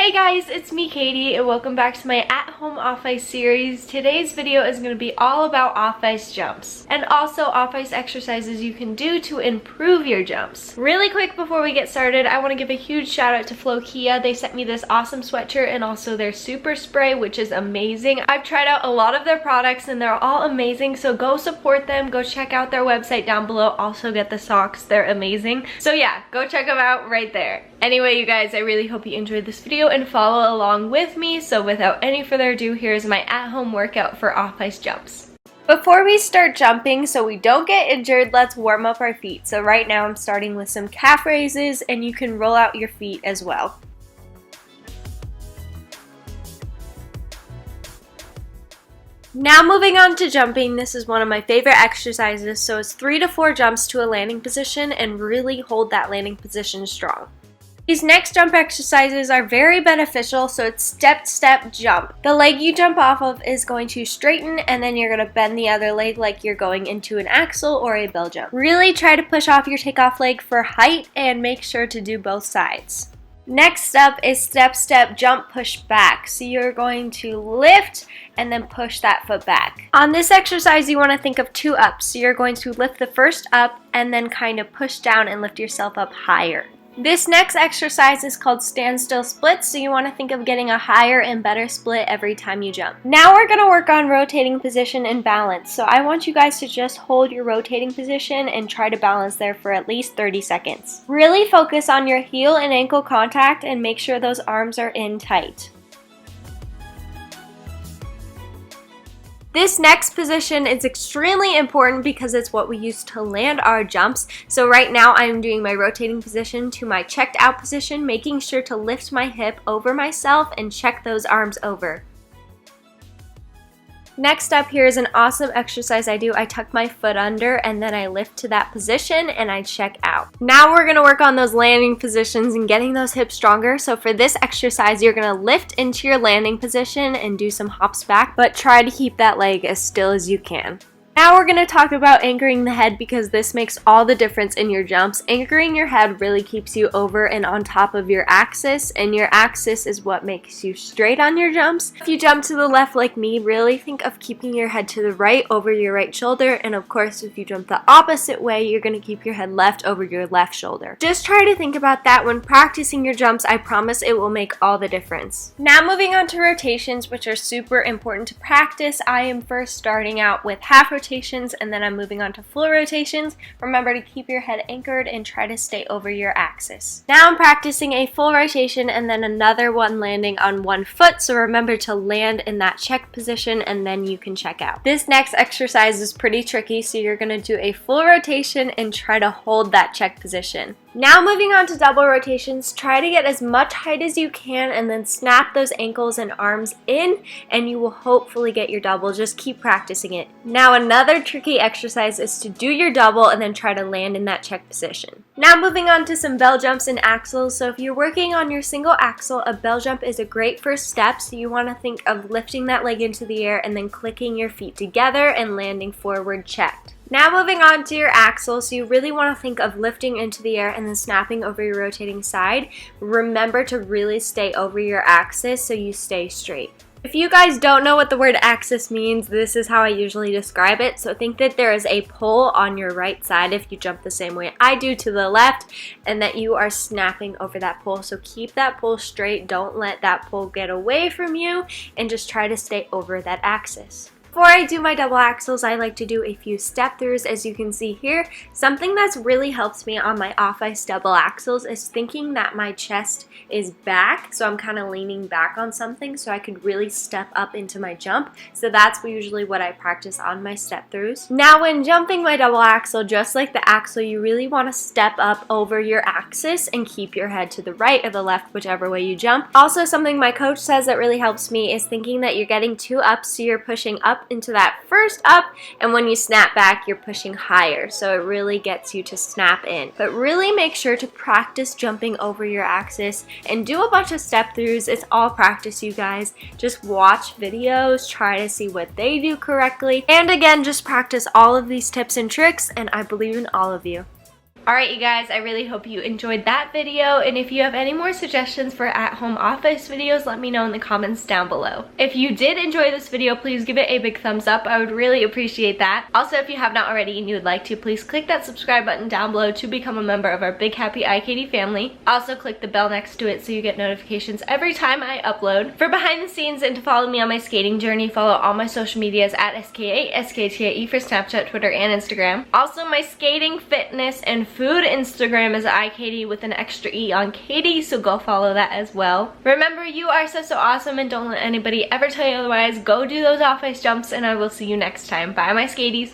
Hey guys, it's me Katie and welcome back to my at-home off-ice series. Today's video is going to be all about off-ice jumps and also off-ice exercises you can do to improve your jumps. Really quick before we get started, I want to give a huge shout out to Flokia. They sent me this awesome sweatshirt and also their super spray, which is amazing. I've tried out a lot of their products and they're all amazing, so go support them. Go check out their website down below. Also get the socks, they're amazing. So yeah, go check them out right there. Anyway, you guys, I really hope you enjoyed this video and follow along with me. So without any further ado, here's my at-home workout for off-ice jumps. Before we start jumping, so we don't get injured, let's warm up our feet. So right now I'm starting with some calf raises, and you can roll out your feet as well. Now moving on to jumping, this is one of my favorite exercises. So it's 3 to 4 jumps to a landing position and really hold that landing position strong. These next jump exercises are very beneficial, so it's step jump. The leg you jump off of is going to straighten, and then you're going to bend the other leg like you're going into an axel or a bell jump. Really try to push off your takeoff leg for height and make sure to do both sides. Next up is step jump push back. So you're going to lift and then push that foot back. On this exercise you want to think of 2 ups. So you're going to lift the first up and then kind of push down and lift yourself up higher. This next exercise is called Standstill Splits, so you want to think of getting a higher and better split every time you jump. Now we're going to work on rotating position and balance, so I want you guys to just hold your rotating position and try to balance there for at least 30 seconds. Really focus on your heel and ankle contact and make sure those arms are in tight. This next position is extremely important because it's what we use to land our jumps. So right now I'm doing my rotating position to my checked out position, making sure to lift my hip over myself and check those arms over. Next up, here is an awesome exercise I do. I tuck my foot under and then I lift to that position and I check out. Now we're going to work on those landing positions and getting those hips stronger. So for this exercise, you're going to lift into your landing position and do some hops back, but try to keep that leg as still as you can. Now we're going to talk about anchoring the head because this makes all the difference in your jumps. Anchoring your head really keeps you over and on top of your axis, and your axis is what makes you straight on your jumps. If you jump to the left like me, really think of keeping your head to the right over your right shoulder, and of course if you jump the opposite way, you're going to keep your head left over your left shoulder. Just try to think about that when practicing your jumps. I promise it will make all the difference. Now moving on to rotations, which are super important to practice. I am first starting out with half rotations and then I'm moving on to full rotations. Remember to keep your head anchored and try to stay over your axis. Now I'm practicing a full rotation and then another one landing on one foot, so remember to land in that check position and then you can check out. This next exercise is pretty tricky, so you're going to do a full rotation and try to hold that check position. Now moving on to double rotations, try to get as much height as you can and then snap those ankles and arms in and you will hopefully get your double. Just keep practicing it. Now another tricky exercise is to do your double and then try to land in that check position. Now moving on to some bell jumps and axles. So if you're working on your single axle, a bell jump is a great first step. So you want to think of lifting that leg into the air and then clicking your feet together and landing forward checked. Now moving on to your axle, so you really want to think of lifting into the air and then snapping over your rotating side. Remember to really stay over your axis so you stay straight. If you guys don't know what the word axis means, this is how I usually describe it. So think that there is a pole on your right side if you jump the same way I do to the left, and that you are snapping over that pole. So keep that pole straight, don't let that pole get away from you, and just try to stay over that axis. Before I do my double axles, I like to do a few step throughs. As you can see here, something that's really helped me on my off-ice double axles is thinking that my chest is back, so I'm kind of leaning back on something so I could really step up into my jump. So that's usually what I practice on my step throughs. Now when jumping my double axle, just like the axle, you really want to step up over your axis and keep your head to the right or the left, whichever way you jump. Also, something my coach says that really helps me is thinking that you're getting 2 ups, so you're pushing up into that first up, and when you snap back you're pushing higher, so it really gets you to snap in. But really make sure to practice jumping over your axis and do a bunch of step throughs. It's all practice, you guys. Just watch videos, try to see what they do correctly, and again just practice all of these tips and tricks, and I believe in all of you. Alright you guys, I really hope you enjoyed that video, and if you have any more suggestions for at-home office videos, let me know in the comments down below. If you did enjoy this video, please give it a big thumbs up. I would really appreciate that. Also, if you have not already and you would like to, please click that subscribe button down below to become a member of our big happy iKatie family. Also click the bell next to it so you get notifications every time I upload. For behind the scenes and to follow me on my skating journey, follow all my social medias at SK8SKTIE for Snapchat, Twitter, and Instagram. Also, my skating, fitness, and food Instagram is iKatie with an extra E on Katie, so go follow that as well. Remember, you are so awesome, and don't let anybody ever tell you otherwise. Go do those off-ice jumps, and I will see you next time. Bye, my skaties.